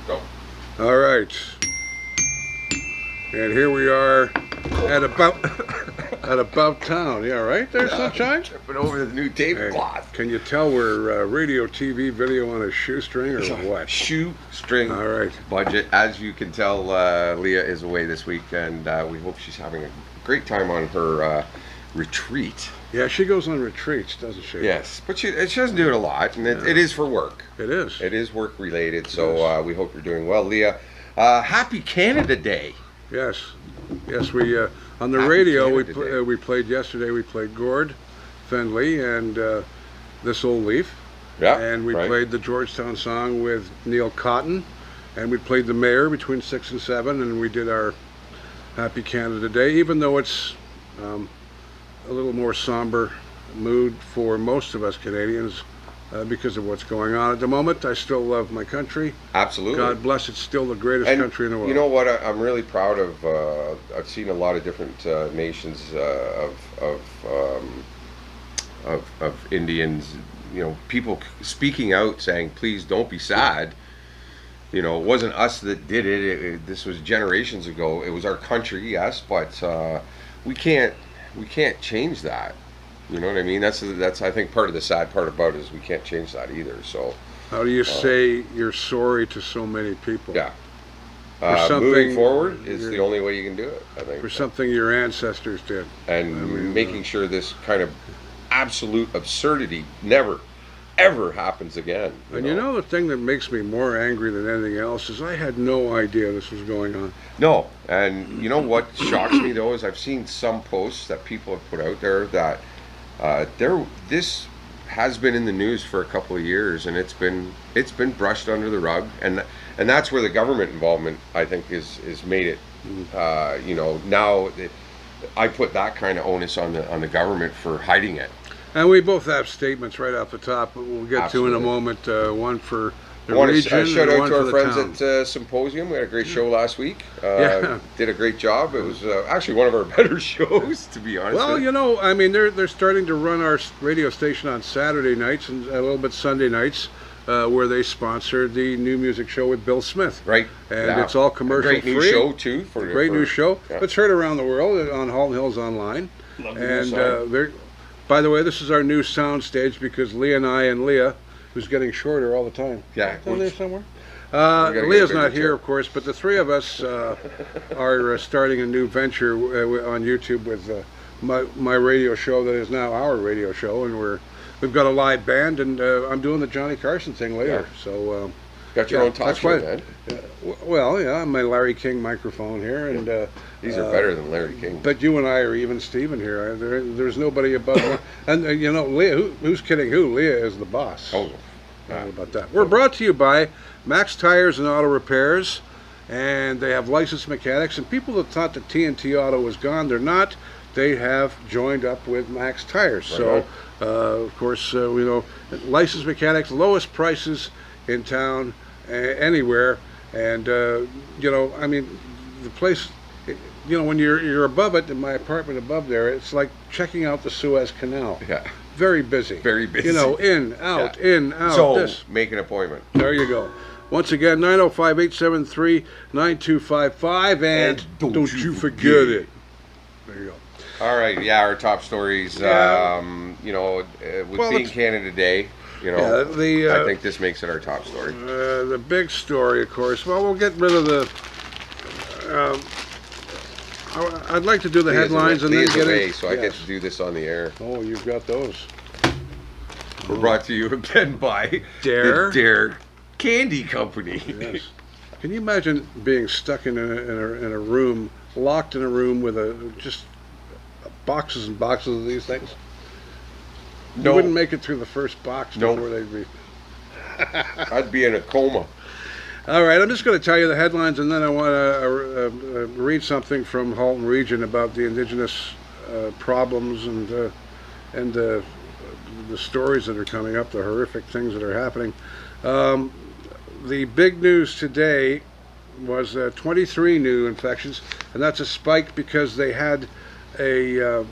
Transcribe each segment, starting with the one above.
Go. All right. And here we are at about town. Yeah, right there, Sunshine? Tripping over the new tablecloth. Can you tell we're radio, TV, video on a shoestring or what? Shoestring All right. budget. As you can tell, Leah is away this week, and we hope she's having a great time on her retreat. Yeah, she goes on retreats, doesn't she? Yes, but she doesn't do it a lot, and it is for work. It is. It is work related, so we hope you're doing well, Leah. Happy Canada Day. Yes. Yes, we on the Happy radio Canada we played yesterday. We played Gord, Findlay, and This Old Leaf. Yeah, and we right. played the Georgetown song with Neil Cotton, and we played the Mayor between 6 and 7, and we did our Happy Canada Day, even though it's a little more somber mood for most of us Canadians because of what's going on at the moment. I still love my country. Absolutely. God bless, it's still the greatest country in the world. You know what? I'm really proud of. I've seen a lot of different nations of Indians. You know, people speaking out saying, "Please don't be sad." You know, it wasn't us that did it. This was generations ago. It was our country, yes, but we can't change that. You know what I mean? That's I think part of the sad part about it is we can't change that either. So how do you say you're sorry to so many people? Yeah. something Moving forward is the only way you can do it, I think. For something your ancestors did. And making sure this kind of absolute absurdity never, ever happens again. You know the thing that makes me more angry than anything else is I had no idea this was going on. No, and you know what shocks me though is I've seen some posts that people have put out there that this has been in the news for a couple of years, and it's been brushed under the rug, and that's where the government involvement I think is made it. Now I put that kind of onus on the government for hiding it. And we both have statements right off the top that we'll get to in a moment. One for the region, I want to shout out one to for our the friends town. at Symposium. We had a great show last week. Yeah. Did a great job. It was actually one of our better shows, to be honest. Well, you know, I mean, they're starting to run our radio station on Saturday nights and a little bit Sunday nights, where they sponsored the new music show with Bill Smith. Right. And it's all commercial free. Great new show too. New show. Yeah. It's heard around the world on Halton Hills Online. Love And by the way, this is our new sound stage because Leah and I and Leah, who's getting shorter all the time. Yeah. Down there somewhere. Leah's Leah's not here, of course, but the three of us are starting a new venture on YouTube with my radio show that is now our radio show, and we've got a live band, and I'm doing the Johnny Carson thing later. Yeah. So got your own talk show, man. Well, yeah, my Larry King microphone here, and these are better than Larry King. But you and I are even Steven here. There's nobody above one. And you know, Leah, who's kidding who? Leah is the boss. Oh, How about that? We're brought to you by Max Tires and Auto Repairs, and they have licensed mechanics. And people that thought that TNT Auto was gone, they're not. They have joined up with Max Tires. Right. So, of course, we know licensed mechanics, lowest prices in town, anywhere. And you know, I mean, the place. You know, when you're above it, in my apartment above there, it's like checking out the Suez Canal. Yeah. Very busy. Very busy. You know, in, out, Yeah. in, out. So make an appointment. There you go. Once again, 905-873-9255, and don't you forget it. There you go. All right, yeah, our top stories. Yeah. You know, with being Canada Day, you know, I think this makes it our top story. The big story, of course. Well, we'll get rid of the. I'd like to do the headlines and then get away, it. so I get to do this on the air. Oh, you've got those. We're brought to you again by Dare. the Dare Candy Company. Yes. Can you imagine being stuck in a room, locked in a room with just boxes and boxes of these things? No. You wouldn't make it through the first box No. before they'd be. I'd be in a coma. All right, I'm just going to tell you the headlines, and then I want to read something from Halton Region about the Indigenous problems and the stories that are coming up, the horrific things that are happening. The big news today was 23 new infections, and that's a spike because they had a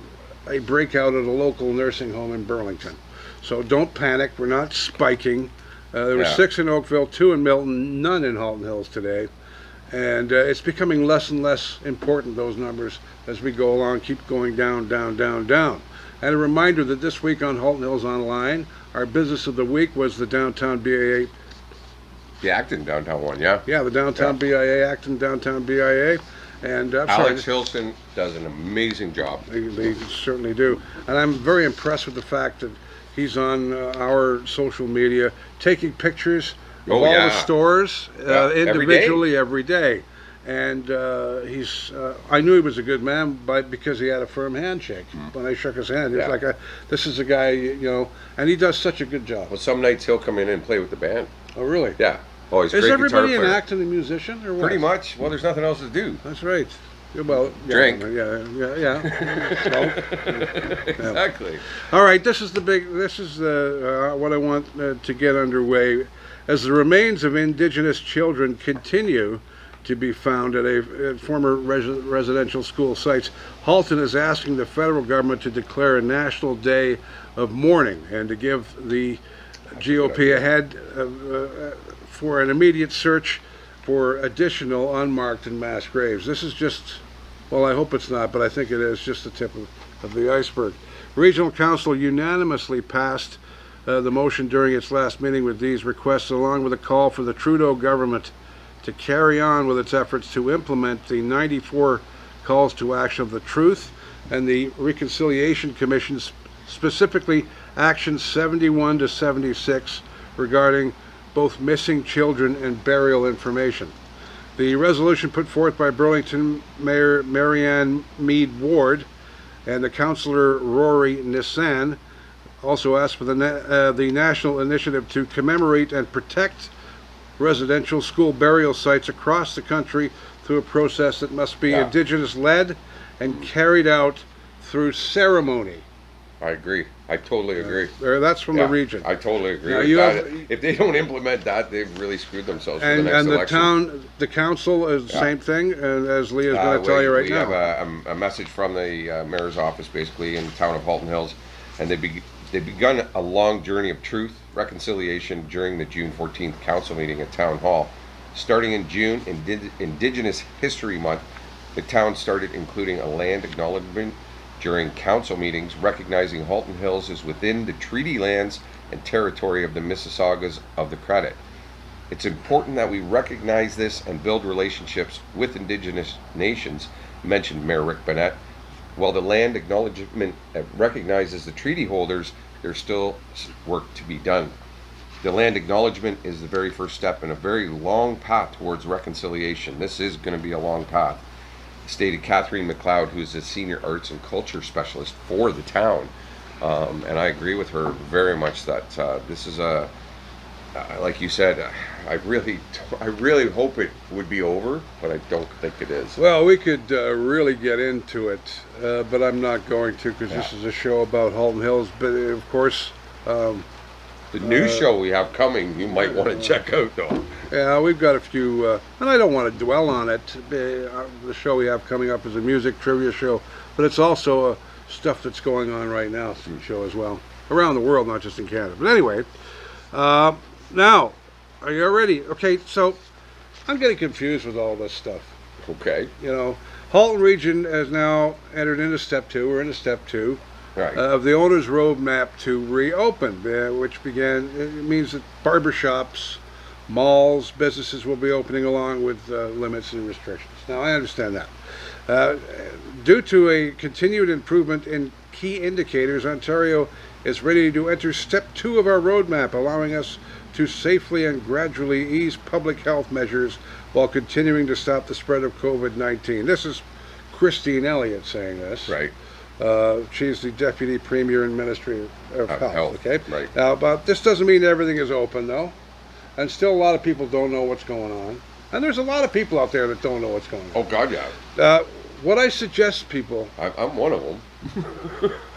breakout at a local nursing home in Burlington. So don't panic. We're not spiking. There were 6 in Oakville, 2 in Milton, none in Halton Hills today. And it's becoming less and less important, those numbers, as we go along, keep going down, down, down, down. And a reminder that this week on Halton Hills Online, our business of the week was the downtown BIA. The Acton downtown one, yeah. Yeah, the downtown BIA, Acton downtown BIA. And Alex Hilton does an amazing job. They certainly do. And I'm very impressed with the fact that he's on our social media taking pictures of all the stores individually every day. And I knew he was a good man because he had a firm handshake. When I shook his hand, he was like, this is a guy, and he does such a good job. Well, some nights he'll come in and play with the band. Oh, really? Yeah. Oh, he's Is great everybody in guitar player. Acton a musician or what? Pretty much. Well, there's nothing else to do. That's right. Well, drink. Yeah. Exactly. All right, this is what I want to get underway. As the remains of indigenous children continue to be found at former residential school sites, Halton is asking the federal government to declare a national day of mourning and to give the GOP ahead for an immediate search for additional unmarked and mass graves. This is just, well, I hope it's not, but I think it is just the tip of the iceberg. Regional Council unanimously passed the motion during its last meeting with these requests, along with a call for the Trudeau government to carry on with its efforts to implement the 94 calls to action of the Truth and the Reconciliation Commission, specifically actions 71 to 76 regarding both missing children and burial information. The resolution put forth by Burlington Mayor Marianne Mead Ward and the Councillor Rory Nissan also asked for the national initiative to commemorate and protect residential school burial sites across the country through a process that must be Indigenous-led and carried out through ceremony. I agree. I totally agree. That's from the region. I totally agree with that. If they don't implement that, they've really screwed themselves for the next election. The council is the same thing, and as Leah's going to tell you right now. We have a message from the mayor's office, basically, in the town of Halton Hills, and they've begun a long journey of truth, reconciliation during the June 14th council meeting at Town Hall. Starting in June, Indigenous History Month, the town started including a land acknowledgement during council meetings, recognizing Halton Hills is within the treaty lands and territory of the Mississaugas of the Credit. It's important that we recognize this and build relationships with Indigenous nations, mentioned Mayor Rick Bennett. While the land acknowledgement recognizes the treaty holders, there's still work to be done. The land acknowledgement is the very first step in a very long path towards reconciliation. This is going to be a long path, stated Catherine McLeod, who is a senior arts and culture specialist for the town. And I agree with her very much that this is like you said, I really hope it would be over, but I don't think it is. Well, we could really get into it, but I'm not going to because this is a show about Halton Hills. But of course, the new show we have coming, you might want to check out, though. Yeah, we've got a few, and I don't want to dwell on it. The show we have coming up is a music trivia show, but it's also stuff that's going on right now show as well, around the world, not just in Canada. But anyway, now, are you ready? Okay, so I'm getting confused with all this stuff. Okay. Halton Region has now entered into step 2. We're into step 2. Right. Of the owner's roadmap to reopen, which it means that barbershops, malls, businesses will be opening along with limits and restrictions. Now, I understand that. Due to a continued improvement in key indicators, Ontario is ready to enter step 2 of our roadmap, allowing us to safely and gradually ease public health measures while continuing to stop the spread of COVID-19. This is Christine Elliott saying this. Right. She's the Deputy Premier and Ministry of Health. Okay. Right. Now, but this doesn't mean everything is open, though, and still a lot of people don't know what's going on. And there's a lot of people out there that don't know what's going on. Oh God, yeah. What I suggest people, I'm one of them.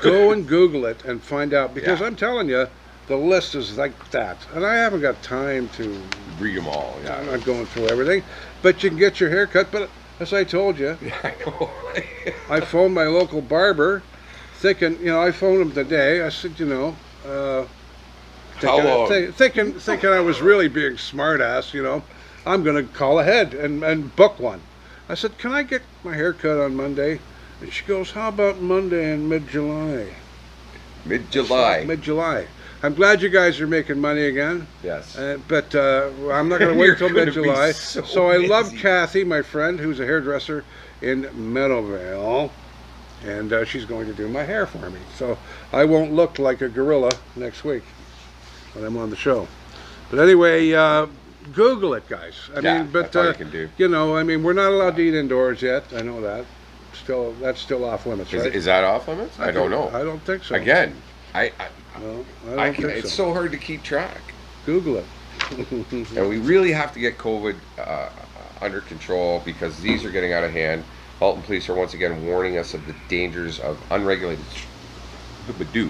go and Google it and find out, because I'm telling you, the list is like that, and I haven't got time to read them all. Yeah. I'm not going through everything, but you can get your hair cut. But as I told you, I know. I phoned my local barber, thinking, I phoned him today. I said, How long? Thinking I was really being smart ass, I'm going to call ahead and book one. I said, can I get my hair cut on Monday? And she goes, how about Monday in mid-July? Mid-July. Mid-July. I'm glad you guys are making money again. Yes. But I'm not going to wait till You're gonna mid-July. be So I love busy. Kathy, my friend, who's a hairdresser in Meadowvale. And she's going to do my hair for me. So I won't look like a gorilla next week when I'm on the show. But anyway, Google it, guys. That's all you can do. We're not allowed to eat indoors yet. I know that. That's still off limits, right? Is that off limits? I don't know. I don't think so. Again, No, I don't think it's so. so hard to keep track. Google it. And we really have to get COVID under control because these are getting out of hand. Halton Police are once again warning us of the dangers of unregulated.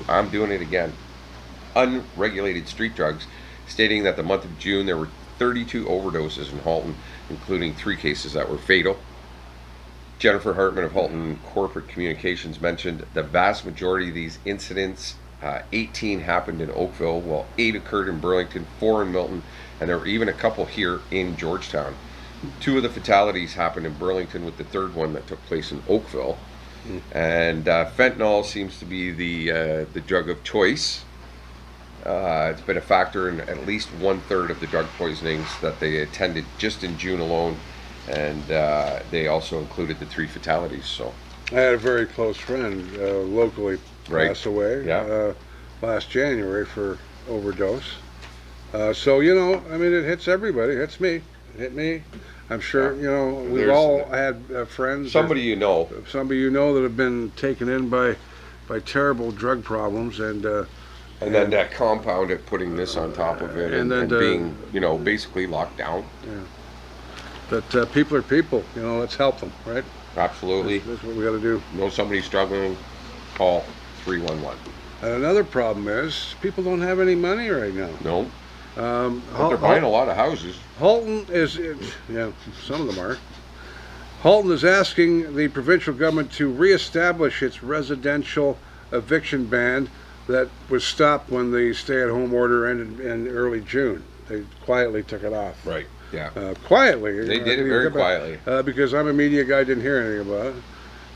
I'm doing it again. Unregulated street drugs, stating that the month of June there were 32 overdoses in Halton, including 3 cases that were fatal. Jennifer Hartman of Halton Corporate Communications mentioned the vast majority of these incidents, 18 happened in Oakville, while 8 occurred in Burlington, 4 in Milton, and there were even a couple here in Georgetown. 2 of the fatalities happened in Burlington, with the 3rd one that took place in Oakville. And fentanyl seems to be the drug of choice. It's been a factor in at least 1/3 of the drug poisonings that they attended just in June alone, and they also included the 3 fatalities. So I had a very close friend locally pass away last January for overdose. So it hits everybody. It hits me. It hit me. I'm sure we've all had friends. Somebody somebody that have been taken in by terrible drug problems, and then that compound it, putting this on top of it, and being basically locked down. Yeah. But people are people. Let's help them, right? Absolutely. That's what we got to do. Know somebody struggling, call 311. And another problem is people don't have any money right now. No. But they're buying a lot of houses. Halton some of them are. Halton is asking the provincial government to reestablish its residential eviction ban that was stopped when the stay-at-home order ended in early June. They quietly took it off. Right. Yeah. Quietly. They did it very quietly. Because I'm a media guy, didn't hear anything about it.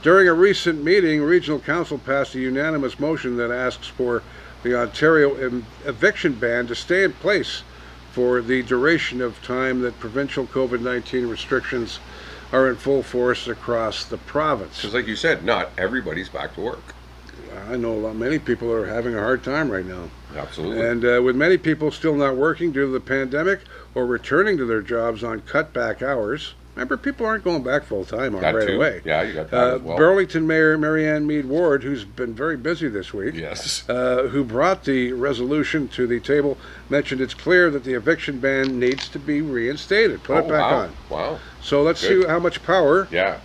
During a recent meeting, Regional Council passed a unanimous motion that asks for the Ontario eviction ban to stay in place for the duration of time that provincial COVID-19 restrictions are in full force across the province. Because like you said, not everybody's back to work. I know many people are having a hard time right now. Absolutely. And with many people still not working due to the pandemic or returning to their jobs on cutback hours. Remember, people aren't going back full-time right away. Yeah, you got that as well. Burlington Mayor Marianne Mead Ward, who's been very busy this week, yes, who brought the resolution to the table, mentioned it's clear that the eviction ban needs to be reinstated. Put it back on. Wow. So let's see how much power Yeah.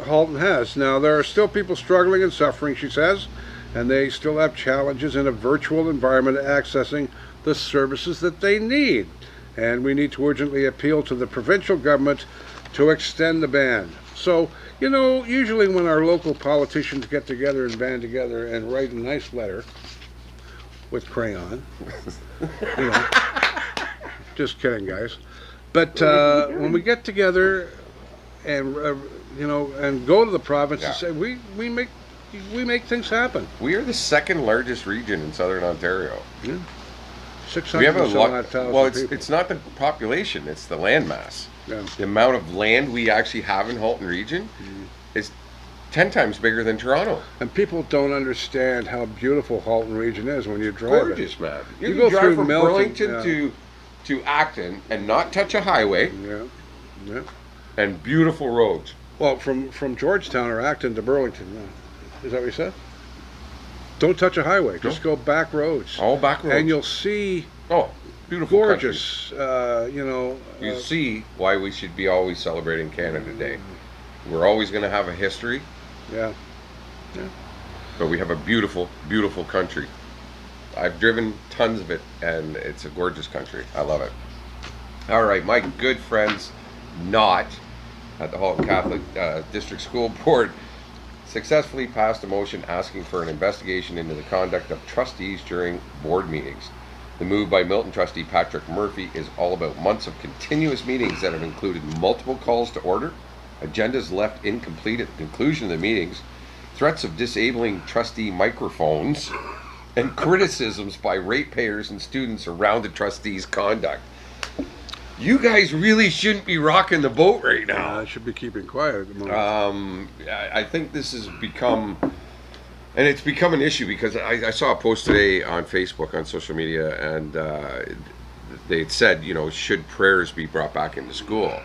Halton has. Now, there are still people struggling and suffering, she says, and they still have challenges in a virtual environment accessing the services that they need. And we need to urgently appeal to the provincial government to extend the ban. So, usually when our local politicians get together and band together and write a nice letter with crayon, just kidding, guys. But when we get together and and go to the province and say we make things happen. We are the 2nd largest region in Southern Ontario. Yeah. We have a lot. Well, people. it's not the population; it's the land mass. Yeah. The amount of land we actually have in Halton region is 10 times bigger than Toronto. And people don't understand how beautiful Halton region is when you drive Gorgeous, it. man. You go drive through from Milton, Burlington to Acton and not touch a highway. Yeah. And beautiful roads. Well, from Georgetown or Acton to Burlington. Is that what you said? Don't touch a highway. Just go back roads. All back roads. And you'll see beautiful gorgeous, you see why we should be always celebrating Canada Day. We're always going to have a history. Yeah. But we have a beautiful, beautiful country. I've driven tons of it, and it's a gorgeous country. I love it. All right, my good friends, not at the Halton Catholic District School Board, successfully passed a motion asking for an investigation into the conduct of trustees during board meetings. The move by Milton trustee Patrick Murphy is all about months of continuous meetings that have included multiple calls to order, agendas left incomplete at the conclusion of the meetings, threats of disabling trustee microphones, and criticisms by ratepayers and students around the trustees' conduct. You guys really shouldn't be rocking the boat right now. I should be keeping quiet at the moment. I think this has become, and it's become an issue because I saw a post today on Facebook, on social media, and they had said, should prayers be brought back into school?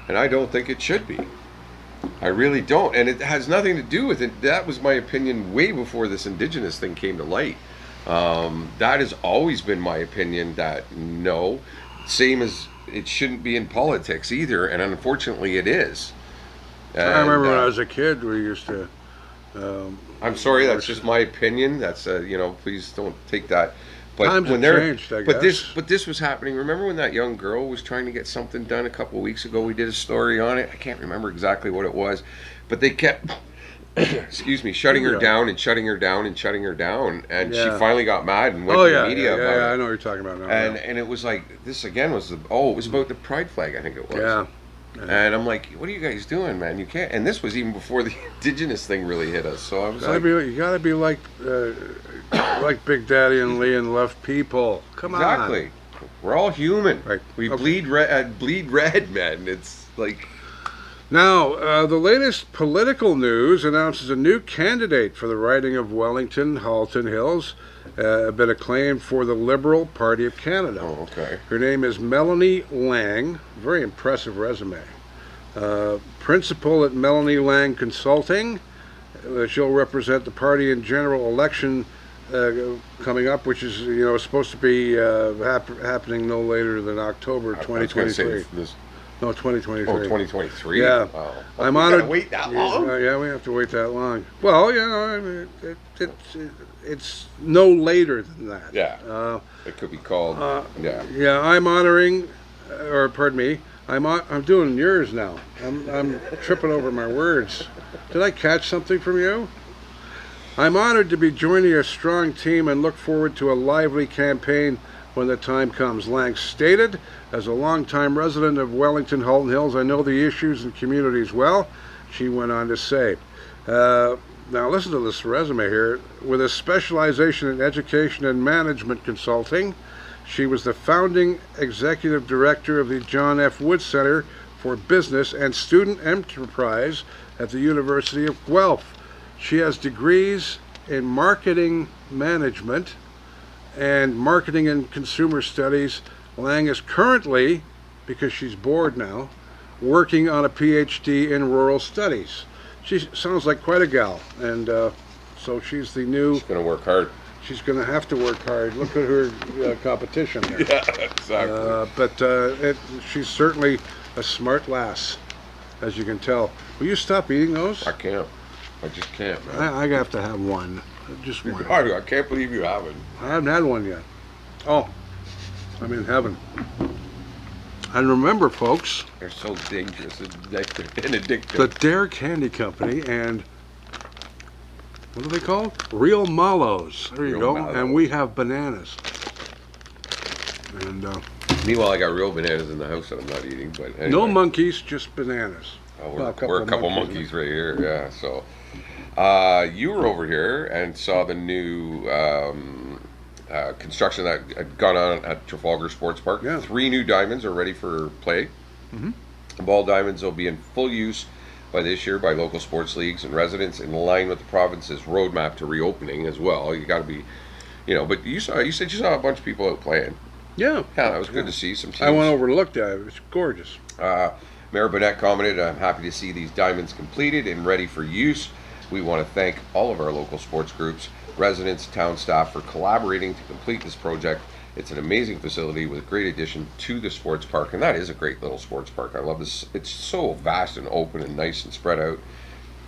And I don't think it should be. I really don't. And it has nothing to do with it. That was my opinion way before this Indigenous thing came to light. That has always been my opinion, that no, same as it shouldn't be in politics either, and unfortunately it is. And, I remember when I was a kid, we used to... I'm sorry, that's just my opinion. That's, please don't take that. But times have changed, I guess. But this was happening. Remember when that young girl was trying to get something done a couple of weeks ago? We did a story on it. I can't remember exactly what it was, but they kept... excuse me, shutting her down and shutting her down and shutting her down, and she finally got mad and went to the media about it. I know what you're talking about now. And it was like, this again was it was about the pride flag, I think it was. Yeah. And I'm like, what are you guys doing, man? You can't. And this was even before the Indigenous thing really hit us. So I was you gotta be like Big Daddy and Lee and love people. Come on. Exactly. We're all human. Right. We bleed red, man. It's like. Now, the latest political news announces a new candidate for the riding of Wellington, Halton Hills, been acclaimed for the Liberal Party of Canada. Oh, okay. Her name is Melanie Lang. Very impressive resume. Principal at Melanie Lang Consulting. She'll represent the party in general election coming up, which is supposed to be happening no later than October 2023. No, 2023. Oh, 2023? Yeah. Wow. I'm we honored. gotta wait that long? Yeah, we have to wait that long. Well, it's no later than that. Yeah. It could be called. Yeah, I'm honoring, or pardon me, I'm doing yours now. I'm tripping over my words. Did I catch something from you? I'm honored to be joining a strong team and look forward to a lively campaign when the time comes, Lang stated. As a longtime resident of Wellington, Halton Hills, I know the issues and communities well, she went on to say. Now listen to this resume here. With a specialization in education and management consulting, she was the founding executive director of the John F. Wood Center for Business and Student Enterprise at the University of Guelph. She has degrees in marketing management and marketing and consumer studies. Lang is currently, because she's bored now, working on a PhD in rural studies. She sounds like quite a gal, and so she's the new... She's going to work hard. She's going to have to work hard. Look at her competition there. Yeah, exactly. But she's certainly a smart lass, as you can tell. Will you stop eating those? I can't. I just can't, man. I have to have one. Just one. I can't believe you haven't. I haven't had one yet. Oh, I'm in heaven. And remember, folks, They're so dangerous and addictive. the Dare Candy Company and what are they called? Real Mallows. There you Real go. Mallows. And we have bananas. And Meanwhile, I got real bananas in the house that I'm not eating. But anyway. no monkeys, just bananas. Oh, Well, we're a couple monkeys right here. Yeah. So you were over here and saw the new construction that had gone on at Trafalgar Sports Park. Yeah. 3 new diamonds are ready for play. Mm-hmm. The ball diamonds will be in full use by this year by local sports leagues and residents, in line with the province's roadmap to reopening as well. You got to be, but you said you saw a bunch of people out playing. Yeah. Yeah, that was good to see some teams. I went over and looked at it. It was gorgeous. Mayor Burnett commented, "I'm happy to see these diamonds completed and ready for use. We want to thank all of our local sports groups, residents, town staff for collaborating to complete this project. It's an amazing facility with a great addition to the sports park," and that is a great little sports park. I love this. It's so vast and open and nice and spread out.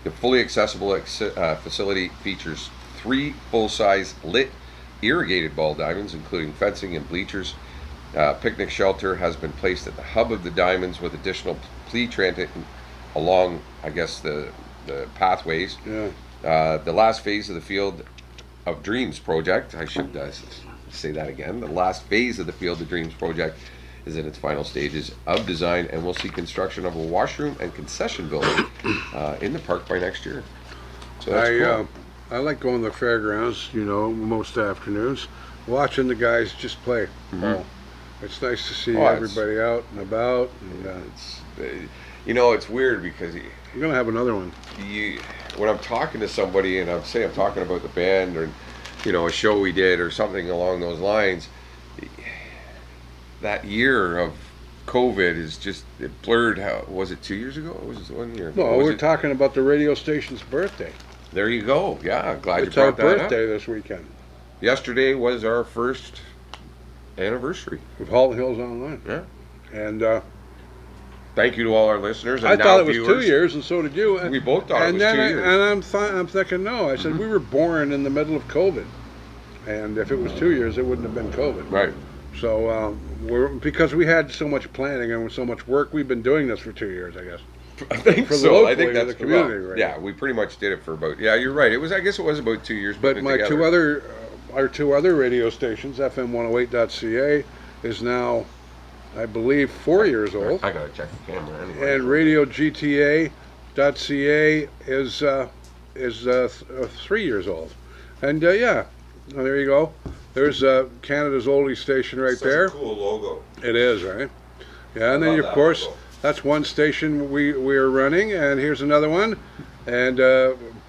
The fully accessible facility features 3 full-size lit irrigated ball diamonds, including fencing and bleachers. Picnic shelter has been placed at the hub of the diamonds with additional plea transit along, I guess, the pathways. Yeah. The last phase of the Field of Dreams project, I should say that again. The last phase of the Field of Dreams project is in its final stages of design, and we'll see construction of a washroom and concession building in the park by next year. So that's cool. I like going to the fairgrounds, most afternoons, watching the guys just play. Mhm. It's nice to see everybody out and about. And, It's weird because I'm going to have another one. when I'm talking to somebody and I'm talking about the band or a show we did or something along those lines, that year of COVID is just, it blurred. How was it 2 years ago? Or was it 1 year ago? No, we're talking about the radio station's birthday. There you go. Yeah, I'm glad It's you our brought that up. birthday this weekend. Yesterday was our first anniversary. With Halton Hills Online. Yeah. And thank you to all our listeners. And I now thought it was viewers. 2 years, and so did you. We both thought it was 2 years. And I'm thinking, no. I said, we were born in the middle of COVID. And if it was 2 years, it wouldn't have been COVID. Right. So, because we had so much planning and so much work, we've been doing this for 2 years, I guess. I think For so. locally, I think that's the community, well, right? yeah, we pretty much did it for about. Yeah, you're right. I guess it was about 2 years. But putting my it together. our two other radio stations, FM108.ca, is now, I believe, 4 years old. I gotta check the camera anyway. And Radio GTA.ca is 3 years old. And well, there you go. There's Canada's oldie station right there. A cool logo. It is, right? Yeah, and then love of that course logo. that's one station we're running, and here's another one. And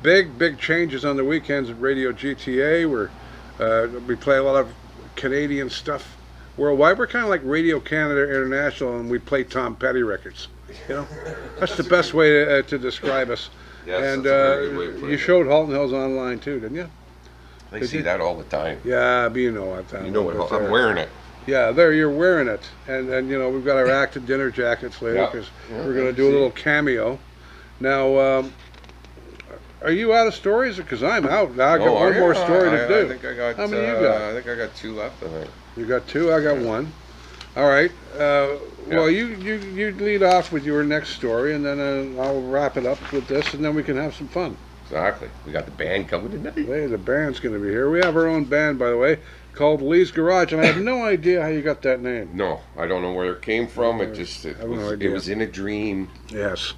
big changes on the weekends at Radio GTA. We play a lot of Canadian stuff worldwide. We're kind of like Radio Canada International, and we play Tom Petty records. That's the best way to describe us. Yes, And that's a very good way of putting you it. showed Halton Hills Online too, didn't you? I see that all the time. Yeah, but you know what? You know what? I'm wearing it. Yeah, there you're wearing it, and we've got our active dinner jackets later Yeah. because Yeah, we're going to I do a see. little cameo. Now, are you out of stories? Because I'm out. Now I got one more story to do. I think I got. How many you got? I think I got 2 left. I think. You got 2. I got 1. All right. Well, you lead off with your next story, and then I'll wrap it up with this, and then we can have some fun. Exactly. We got the band coming tonight. Hey, the band's going to be here. We have our own band, by the way, called Lee's Garage, and I have no idea how you got that name. No, I don't know where it came from. It I have no idea. was in a dream. Yes.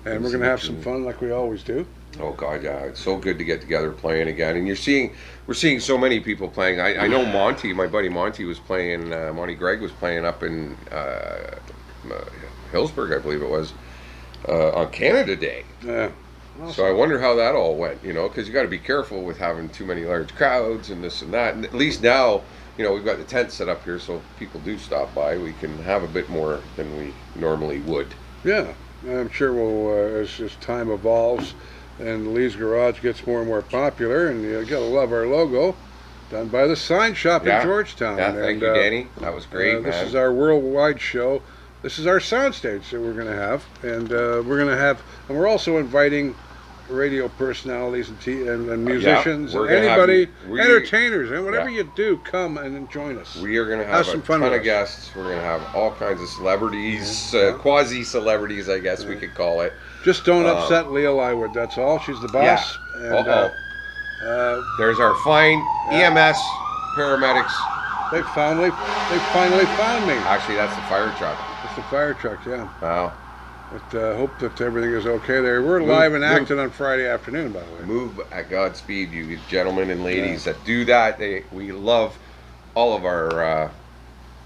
And we're going to have some fun like we always do. Oh God, yeah! It's so good to get together playing again, and we're seeing so many people playing. I know Monty, my buddy Monty, was playing. Monty Gregg was playing up in Hillsburg, I believe it was, on Canada Day. Yeah. So I wonder how that all went, because you got to be careful with having too many large crowds and this and that. And at least now, we've got the tent set up here, so if people do stop by, we can have a bit more than we normally would. Yeah, I'm sure as time evolves and Lee's Garage gets more and more popular, and you got to love our logo, done by the Sign Shop in Georgetown. Yeah, thank you, Danny. That was great, This man. is our worldwide show. This is our soundstage that we're going to have, and and we're also inviting radio personalities and musicians, we're and gonna anybody, have- entertainers, and whatever Yeah. you do, come and join us. We are going to Have have some a fun ton with of us. guests. We're going to have all kinds of celebrities, Yeah. quasi-celebrities, I guess we could call it. Just don't upset Leah Lywood, that's all. She's the boss. Yeah. And, There's our fine EMS paramedics. they finally found me. Actually, that's the fire truck. It's the fire truck, yeah. Wow. But hope that everything is okay there. We're live and acting on Friday afternoon, by the way. Move at God's speed, you gentlemen and ladies that do that. We love all of our,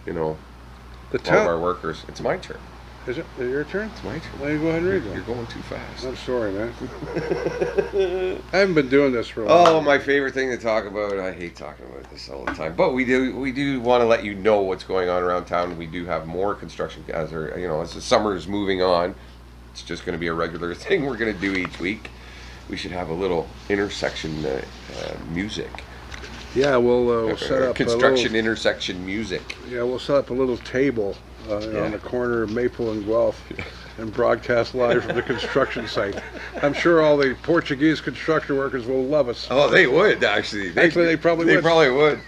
The all of town. our workers. It's my turn. Is it your turn? It's my turn. Well, you go ahead and read You're them. going too fast. I'm sorry, man. I haven't been doing this for a while. Oh, my favorite thing to talk about. I hate talking about this all the time, but we do want to let you know what's going on around town. We do have more construction as the summer is moving on. It's just going to be a regular thing we're going to do each week. We should have a little intersection music. Yeah, we'll set up construction intersection music. we'll set up a little table on the corner of Maple and Guelph and broadcast live from the construction site. I'm sure all the Portuguese construction workers will love us. Oh, they would actually. They probably would. They probably would.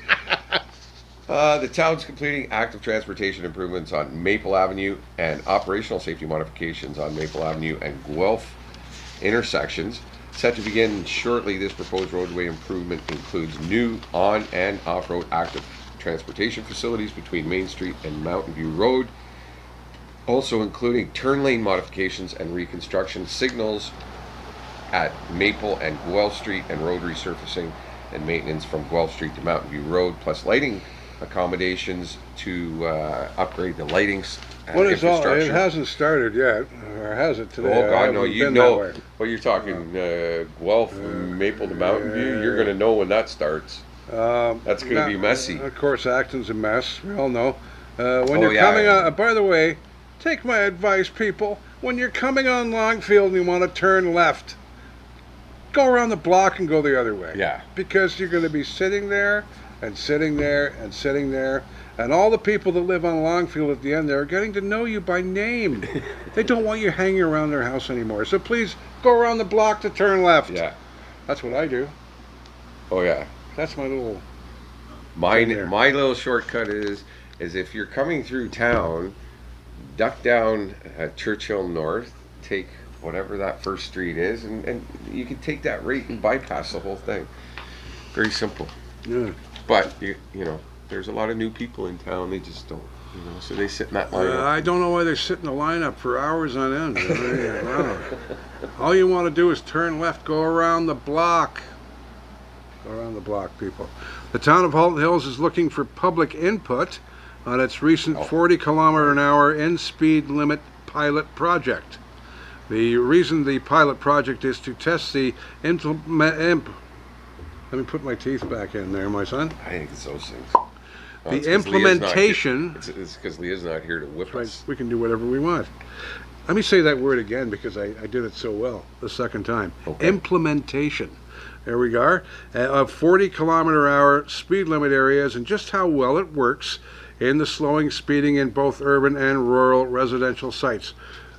The town's completing active transportation improvements on Maple Avenue and operational safety modifications on Maple Avenue and Guelph intersections. Set to begin shortly, this proposed roadway improvement includes new on- and off-road active transportation facilities between Main Street and Mountain View Road, also including turn lane modifications and reconstruction, signals at Maple and Guelph Street, and road resurfacing and maintenance from Guelph Street to Mountain View Road, plus lighting accommodations to upgrade the lighting What is all? It infrastructure. hasn't started yet, or has it today? Oh I God, haven't no! You been that know, way. well, you're talking Guelph, Maple to Mountain View. You're going to know when that starts. That's going to be messy. Of course, Acton's a mess. We all know. When Oh, you're yeah. coming on, by the way, take my advice, people. When you're coming on Longfield and you want to turn left, go around the block and go the other way. Yeah. Because you're going to be sitting there and sitting there and sitting there. And all the people that live on Longfield at the end there are getting to know you by name. They don't want you hanging around their house anymore. So please go around the block to turn left. Yeah. That's what I do. Oh yeah. That's my little... My there. my little shortcut is if you're coming through town, duck down at Churchill North, take whatever that first street is, and you can take that right and bypass the whole thing. Very simple. Yeah. But you know, there's a lot of new people in town. They just don't, so they sit in that line. I don't know why they sit in the lineup for hours on end. Wow. All you want to do is turn left, go around the block. Go around the block, people. The town of Halton Hills is looking for public input on its recent 40-kilometer-an-hour in-speed limit pilot project. The reason the pilot project is to test the let me put my teeth back in there, my son. I think it's those things. The implementation. It's because Leah's not here to whip Right, us. we can do whatever we want. Let me say that word again because I did it so well the second time. Okay. Implementation. There we are. Of 40-kilometer-hour speed limit areas and just how well it works in the slowing speeding in both urban and rural residential sites.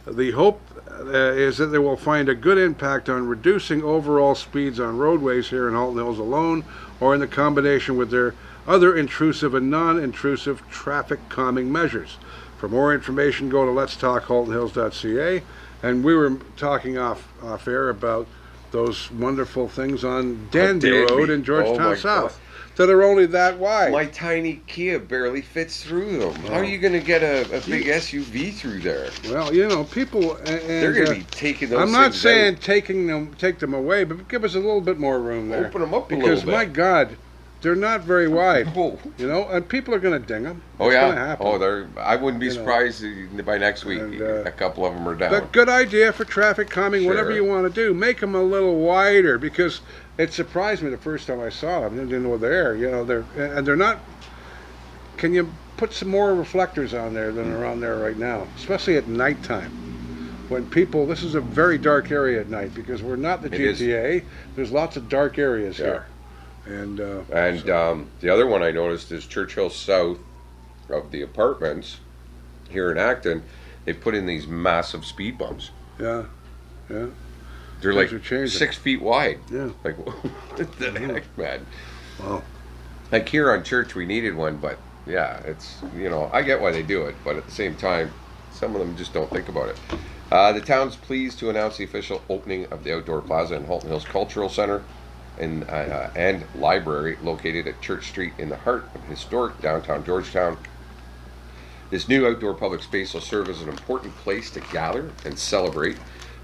The hope is that they will find a good impact on reducing overall speeds on roadways here in Halton Hills alone, or in the combination with their other intrusive and non-intrusive traffic calming measures. For more information, go to letstalkhaltonhills.ca. And we were talking off air about those wonderful things on Danby Road in Georgetown South that are only that wide. My tiny Kia barely fits through them. How are you going to get a big SUV through there? Well, people... They're going to be taking those I'm not things saying out. take them away, but give us a little bit more room there. Open them up a because, little bit. my God, they're not very wide. Oh. And people are going to ding them. Oh, It's yeah. gonna happen. I wouldn't be surprised by next week And, a couple of them are down. But good idea for traffic calming, whatever Sure. you want to do. Make them a little wider, because it surprised me the first time I saw them. I didn't know they're there. They're not... Can you put some more reflectors on there than are on there right now? Especially at nighttime. When people... This is a very dark area at night, because we're not the GTA. There's lots of dark areas here. And the other one I noticed is Churchill South of the apartments here in Acton. They put in these massive speed bumps. Yeah. They're Things like are changing. 6 feet wide. Yeah. Like, what the heck, man? Wow. Like here on Church, we needed one, but yeah, it's, I get why they do it, but at the same time, some of them just don't think about it. The town's pleased to announce the official opening of the outdoor plaza in Halton Hills Cultural Center and library located at Church Street in the heart of historic downtown Georgetown. This new outdoor public space will serve as an important place to gather and celebrate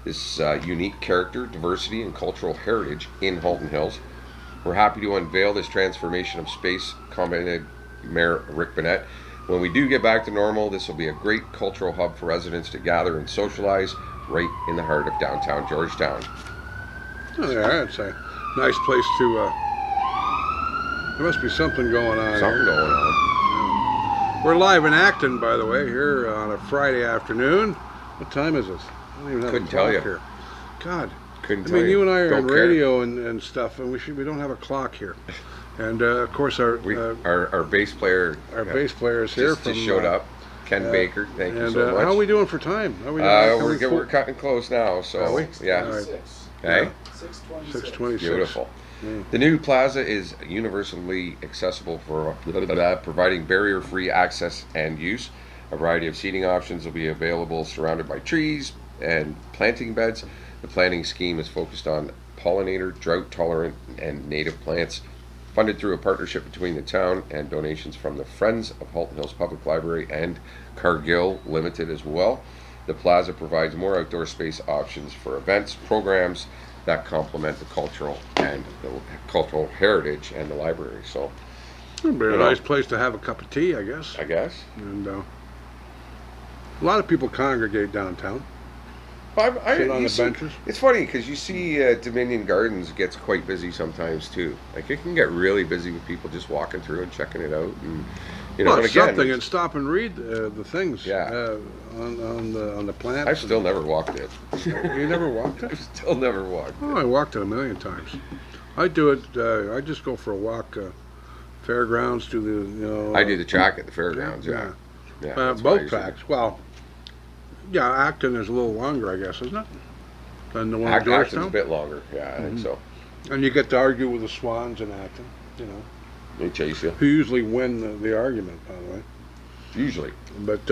this unique character, diversity, and cultural heritage in Halton Hills. We're happy to unveil this transformation of space, commented Mayor Rick Bennett. When we do get back to normal, this will be a great cultural hub for residents to gather and socialize right in the heart of downtown Georgetown. Oh, yeah, it's a nice place to... there must be something going on Something here. going on. We're live in Acton, by the way, here on a Friday afternoon. What time is it? I don't even have Couldn't a tell clock you. here. God. Couldn't I tell mean, you and I are Don't on care. radio and stuff, and we don't have a clock here. And of course, our Our bass player bass player is here just showed up. Ken Baker, thank you and so much. how are we doing for time? Are we doing We're cutting close now, so Are we? yeah. All right. Hey, 6:26. beautiful. The new plaza is universally accessible for providing barrier-free access and use. A variety of seating options will be available, surrounded by trees and planting beds. The planning scheme is focused on pollinator, drought-tolerant, and native plants. Funded through a partnership between the town and donations from the Friends of Halton Hills Public Library and Cargill Limited as well. The plaza provides more outdoor space options for events, programs that complement the cultural heritage and the library. So, It'd be a nice place to have a cup of tea, I guess. And a lot of people congregate downtown. Sit on the benches. It's funny because you see Dominion Gardens gets quite busy sometimes too. Like it can get really busy with people just walking through and checking it out, and well, and again, something and stop and read the things. Yeah. On the plants. I've still never walked it. You never walked it? I've still never walked it. I walked it a million times. I do it. I just go for a walk. Fairgrounds do the I do the track at the fairgrounds. Yeah. Both tracks. Well. Yeah, Acton is a little longer, I guess, isn't it? Than the one in Georgetown? Acton's a bit longer, yeah, I think so. And you get to argue with the Swans in Acton, They chase you. Who usually win the argument, by the way. Usually. But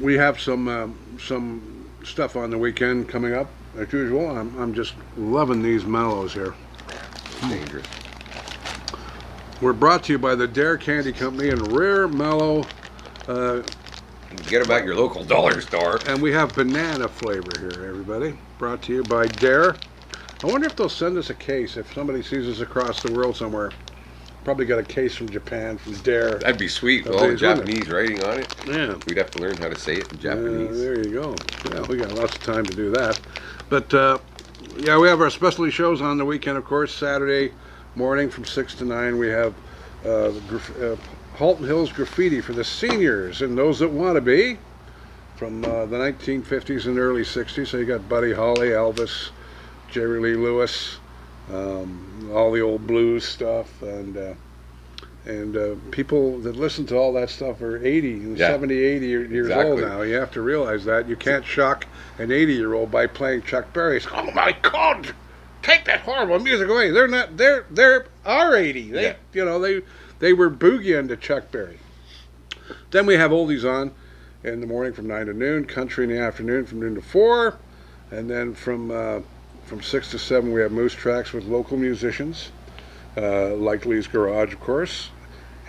we have some stuff on the weekend coming up, as usual. I'm just loving these mellows here. Dangerous. We're brought to you by the Dare Candy Company and Rare Mellow. You can get them at your local dollar store. And we have banana flavor here, everybody. Brought to you by Dare. I wonder if they'll send us a case if somebody sees us across the world somewhere. Probably got a case from Japan, from Dare. That'd be sweet with all the Japanese writing on it. Yeah. We'd have to learn how to say it in Japanese. There you go. Yeah, we got lots of time to do that. But, yeah, we have our specialty shows on the weekend, of course. Saturday morning from 6 to 9, we have Halton Hills graffiti for the seniors and those that want to be from the 1950s and early 60s. So you got Buddy Holly, Elvis, Jerry Lee Lewis, all the old blues stuff, and people that listen to all that stuff are 80 and 70, 80 years old now. You have to realize that. You can't shock an 80-year-old by playing Chuck Berry. Oh my God! Take that horrible music away. They're not. They're our 80. They were boogieing to Chuck Berry. Then we have oldies on in the morning from 9 to noon, country in the afternoon from noon to 4, and then from 6 to 7 we have moose tracks with local musicians, like Lee's Garage, of course,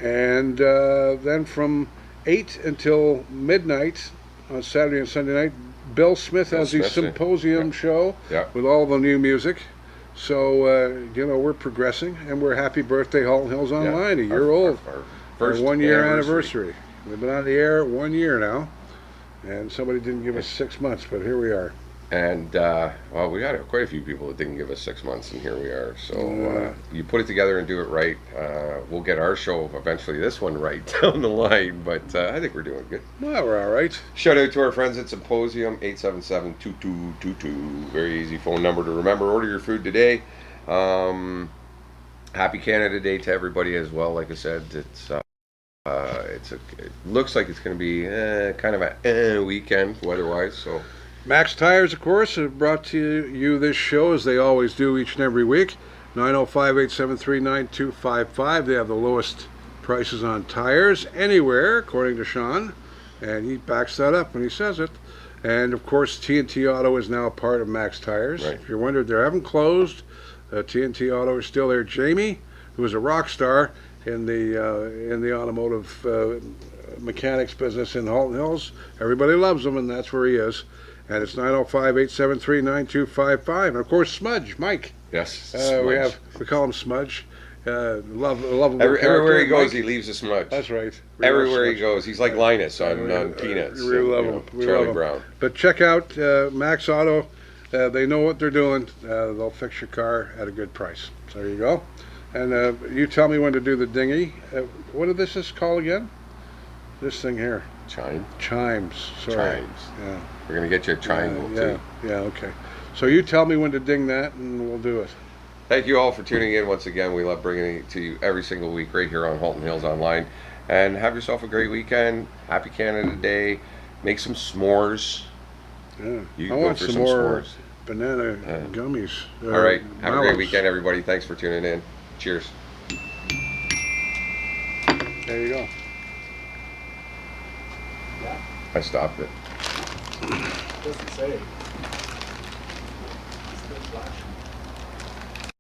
and then from 8 until midnight on Saturday and Sunday night, Bill Smith has the symposium show with all the new music. So, we're progressing, and we're happy birthday, Halton Hills Online, a year old. Our 1 year anniversary. We've been on the air 1 year now, and somebody didn't give us 6 months, but here we are. And, well, we got quite a few people that didn't give us 6 months, and here we are. So, you put it together and do it right. We'll get our show, eventually this one, right down the line, but I think we're doing good. Well, we're all right. Shout out to our friends at Symposium, 877-2222. Very easy phone number to remember. Order your food today. Happy Canada Day to everybody as well. Like I said, it looks like it's going to be kind of a weekend weather-wise, so... Max Tires, of course, have brought to you this show, as they always do each and every week. 905-873-9255. They have the lowest prices on tires anywhere, according to Sean. And he backs that up when he says it. And, of course, T&T Auto is now a part of Max Tires. Right. If you're wondering, they haven't closed. T&T Auto is still there. Jamie, who is a rock star in the automotive mechanics business in Halton Hills. Everybody loves him, and that's where he is. And it's 905-873-9255. And, of course, Smudge, Mike. Yes, we call him Smudge. Lovable everywhere he goes, Mike, he leaves a smudge. That's right. Everywhere he goes, he's like Linus on Peanuts. We love him. Charlie Brown. But check out Max Auto. They know what they're doing. They'll fix your car at a good price. So there you go. And you tell me when to do the dinghy. What did this is called again? This thing here. Chimes. Sorry. Chimes. Yeah. We're going to get you a triangle, too. Yeah, okay. So you tell me when to ding that, and we'll do it. Thank you all for tuning in once again. We love bringing it to you every single week right here on Halton Hills Online. And have yourself a great weekend. Happy Canada Day. Make some s'mores. Yeah. I want some more s'mores. Banana gummies. All right. Have a great weekend, everybody. Thanks for tuning in. Cheers. There you go. I stopped it. Doesn't say.